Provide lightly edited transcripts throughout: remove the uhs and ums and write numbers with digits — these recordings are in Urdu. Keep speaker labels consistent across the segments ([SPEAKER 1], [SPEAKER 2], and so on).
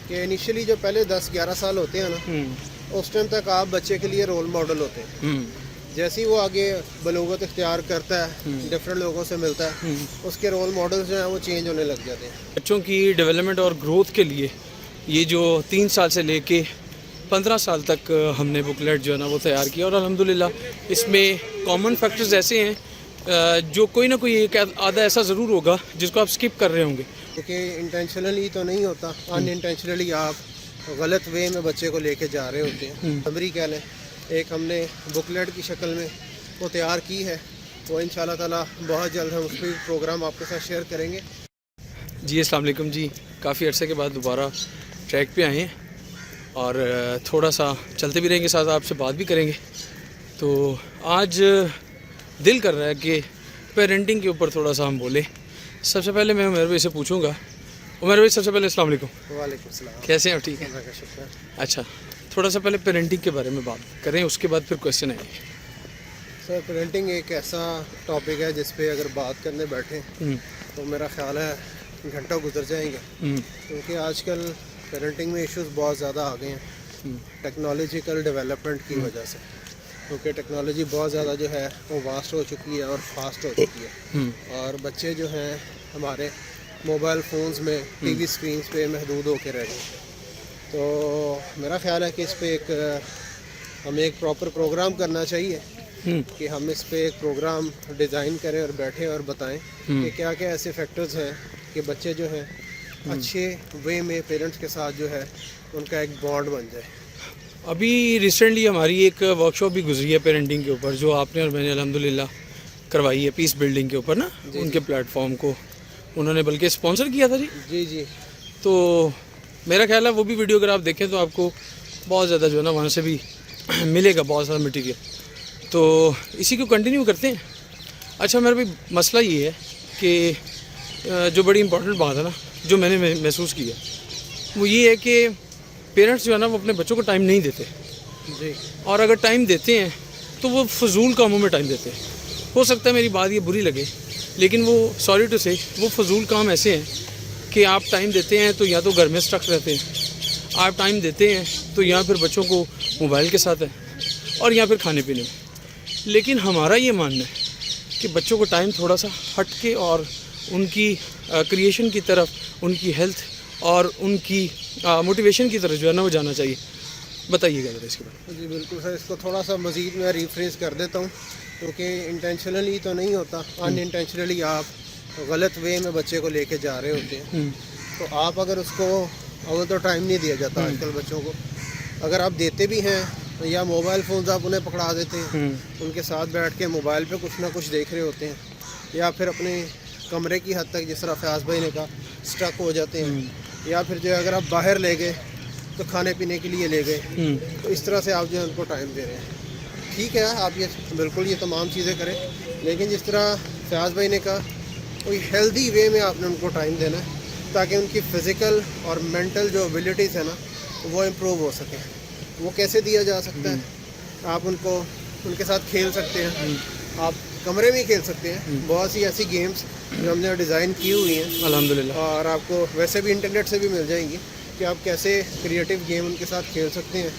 [SPEAKER 1] کہ انیشلی جو پہلے 10-11 سال ہوتے ہیں نا، اس ٹائم تک آپ بچے کے لیے رول ماڈل ہوتے ہیں. جیسے ہی وہ آگے بلوغت اختیار کرتا ہے، ڈفرینٹ لوگوں سے ملتا ہے، اس کے رول ماڈلز جو ہیں وہ چینج ہونے لگ جاتے ہیں.
[SPEAKER 2] بچوں کی ڈیولپمنٹ اور گروتھ کے لیے یہ جو 3 سال سے لے کے 15 سال تک ہم نے بکلیٹ جو ہے نا وہ تیار کیا، اور الحمدللہ اس میں کامن فیکٹرز ایسے ہیں جو کوئی نہ کوئی ایک آدھا ایسا ضرور ہوگا جس کو آپ سکپ کر رہے ہوں گے.
[SPEAKER 1] کیونکہ انٹینشنلی تو نہیں ہوتا، ان انٹینشنلی آپ غلط وے میں بچے کو لے کے جا رہے ہوتے ہیں. سمری کہہ لیں، ایک ہم نے بکلیٹ کی شکل میں وہ تیار کی ہے، وہ انشاءاللہ تعالیٰ بہت جلد ہم اس پہ پروگرام آپ کے ساتھ شیئر کریں گے.
[SPEAKER 2] جی السلام علیکم جی. کافی عرصے کے بعد دوبارہ ٹریک پہ آئے ہیں اور تھوڑا سا چلتے بھی رہیں گے، ساتھ آپ سے بات بھی کریں گے. تو آج دل کر رہا ہے کہ پیرنٹنگ کے اوپر تھوڑا سا ہم بولیں. سب سے پہلے میں عمیر بھائی سے پوچھوں گا. عمیر بھائی سب سے پہلے السلام علیکم.
[SPEAKER 1] وعلیکم السلام.
[SPEAKER 2] کیسے ہیں؟ ٹھیک ہے،
[SPEAKER 1] اللہ کا شکر.
[SPEAKER 2] اچھا تھوڑا سا پہلے پیرنٹنگ کے بارے میں بات کریں، اس کے بعد پھر کویشچن آئیں گے.
[SPEAKER 1] سر پیرنٹنگ ایک ایسا ٹاپک ہے جس پہ اگر بات کرنے بیٹھیں تو میرا خیال ہے گھنٹوں گزر جائیں گے، کیونکہ آج کل پیرنٹنگ میں ایشوز بہت زیادہ آ گئے ہیں ٹیکنالوجیکل ڈیولپمنٹ کی وجہ سے. کیونکہ ٹیکنالوجی بہت زیادہ جو ہے وہ واسٹ ہو چکی ہے اور فاسٹ ہو چکی ہے، اور بچے جو ہیں ہمارے موبائل فونز میں، ٹی وی اسکرینس پہ محدود ہو کے رہ گئے. تو میرا خیال ہے کہ اس پہ ہمیں ایک پراپر پروگرام کرنا چاہیے کہ ہم اس پہ ایک پروگرام ڈیزائن کریں اور بیٹھیں اور بتائیں کہ کیا کیا ایسے فیکٹرز ہیں کہ بچے جو ہیں اچھے وے میں پیرنٹس کے ساتھ جو ہے ان کا ایک بانڈ بن جائے.
[SPEAKER 2] ابھی ریسنٹلی ہماری ایک ورک شاپ بھی گزری ہے پیرنٹنگ کے اوپر، جو آپ نے اور میں نے الحمدللہ کروائی ہے پیس بلڈنگ کے اوپر نا. ان کے پلیٹ فارم کو انہوں نے بلکہ اسپانسر کیا تھا.
[SPEAKER 1] جی
[SPEAKER 2] تو میرا خیال ہے وہ بھی ویڈیو اگر آپ دیکھیں تو آپ کو بہت زیادہ جو ہے نا وہاں سے بھی ملے گا بہت سارا مٹیریل. تو اسی کو کنٹینیو کرتے ہیں. اچھا میرا بھی مسئلہ یہ ہے کہ جو بڑی امپورٹنٹ بات ہے نا جو میں نے محسوس کیا وہ یہ ہے کہ پیرنٹس جو ہے نا وہ اپنے بچوں کو ٹائم نہیں دیتے.
[SPEAKER 1] جی.
[SPEAKER 2] اور اگر ٹائم دیتے ہیں تو وہ فضول کاموں میں ٹائم دیتے ہیں. ہو سکتا ہے میری بات یہ بری لگے، لیکن وہ سوری ٹو سے وہ فضول کام ایسے ہیں کہ آپ ٹائم دیتے ہیں تو یا تو گھر میں اسٹرک رہتے ہیں، آپ ٹائم دیتے ہیں تو یا پھر بچوں کو موبائل کے ساتھ ہے اور یا پھر کھانے پینے میں. لیکن ہمارا یہ ماننا ہے کہ بچوں کو ٹائم تھوڑا سا ہٹ کے اور ان کی کریشن کی طرف، ان کی ہیلتھ اور ان کی موٹیویشن کی طرف جو ہے نا وہ جانا چاہیے. بتائیے گا ذرا اس کے بارے میں.
[SPEAKER 1] جی بالکل سر، اس کو تھوڑا سا مزید میں ریفریز کر دیتا ہوں، کیونکہ انٹینشنلی تو نہیں ہوتا، ان انٹینشنلی آپ غلط وے میں بچے کو لے کے جا رہے ہوتے ہیں. تو آپ اگر اس کو اول تو ٹائم نہیں دیا جاتا آج کل بچوں کو، اگر آپ دیتے بھی ہیں یا موبائل فونز آپ انہیں پکڑا دیتے ہیں، ان کے ساتھ بیٹھ کے موبائل پہ کچھ نہ کچھ دیکھ رہے ہوتے ہیں، یا پھر اپنے کمرے کی حد تک جس طرح فیاض بھائی نے کہا اسٹک ہو جاتے ہیں، یا پھر جو ہے اگر آپ باہر لے گئے تو کھانے پینے کے لیے لے گئے، تو اس طرح سے آپ جو ہے ان کو ٹائم دے رہے ہیں. ٹھیک ہے، آپ یہ بالکل یہ تمام چیزیں کریں، لیکن جس طرح فیاض بھائی نے کہا کوئی ہیلدی وے میں آپ نے ان کو ٹائم دینا ہے تاکہ ان کی فزیکل اور مینٹل جو ایبیلٹیز ہیں نا وہ امپروو ہو سکیں. وہ کیسے دیا جا سکتا ہے؟ آپ ان کے ساتھ کھیل سکتے ہیں، آپ کمرے میں ہی کھیل سکتے ہیں. بہت سی ایسی گیمز جو ہم نے ڈیزائن کی ہوئی ہیں
[SPEAKER 2] الحمدللہ،
[SPEAKER 1] اور آپ کو ویسے بھی انٹرنیٹ سے بھی مل جائیں گی کہ آپ کیسے کریٹیو گیم ان کے ساتھ کھیل سکتے ہیں.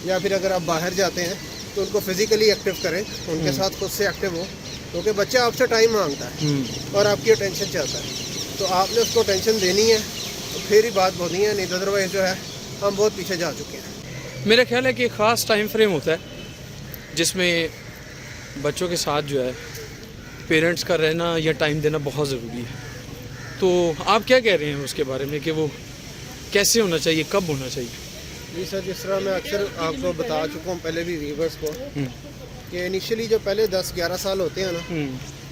[SPEAKER 1] یا پھر اگر آپ باہر جاتے ہیں تو ان کو فزیکلی ایکٹیو کریں، ان کے ساتھ خود سے ایکٹیو ہو، کیونکہ بچہ آپ سے ٹائم مانگتا ہے اور آپ کی اٹینشن چاہتا ہے. تو آپ نے اس کو اٹینشن دینی ہے تو پھر ہی بات بولنی ہے، نہیں ادروائز جو ہے ہم بہت پیچھے جا چکے ہیں.
[SPEAKER 2] میرا خیال ہے کہ ایک خاص ٹائم فریم ہوتا ہے جس میں بچوں کے ساتھ جو ہے پیرنٹس کا رہنا یا ٹائم دینا بہت ضروری ہے. تو آپ کیا کہہ رہے ہیں اس کے بارے میں کہ وہ کیسے ہونا چاہیے، کب ہونا چاہیے؟
[SPEAKER 1] جی سر، جس طرح میں اکثر آپ کو بتا چکا ہوں پہلے بھی ویورز کو کہ انیشلی جو پہلے 10-11 سال ہوتے ہیں نا،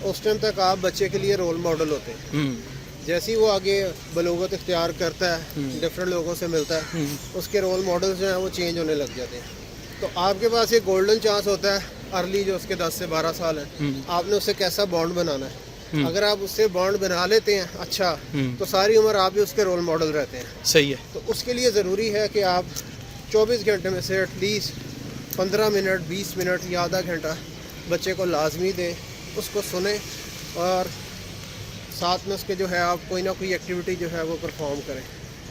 [SPEAKER 1] اس ٹائم تک آپ بچے کے لیے رول ماڈل ہوتے ہیں. جیسے ہی وہ آگے بلوغت اختیار کرتا ہے، ڈفرینٹ لوگوں سے ملتا ہے، اس کے رول ماڈلز جو ہیں وہ چینج ہونے لگ جاتے ہیں. تو آپ کے پاس ایک گولڈن چانس ہوتا ہے ارلی جو اس کے 10 سے 12 سال ہیں، آپ نے اس سے کیسا بانڈ بنانا ہے. اگر آپ اس سے بانڈ بنا لیتے ہیں اچھا، تو ساری عمر آپ بھی اس کے رول ماڈل رہتے ہیں.
[SPEAKER 2] صحیح ہے.
[SPEAKER 1] تو اس کے لیے ضروری ہے کہ آپ 24 گھنٹے میں سے ایٹ لیسٹ 15 منٹ 20 منٹ یا آدھا گھنٹہ بچے کو لازمی دیں، اس کو سنیں اور ساتھ میں اس کے جو ہے آپ کوئی نہ کوئی ایکٹیویٹی جو ہے وہ پرفارم کریں.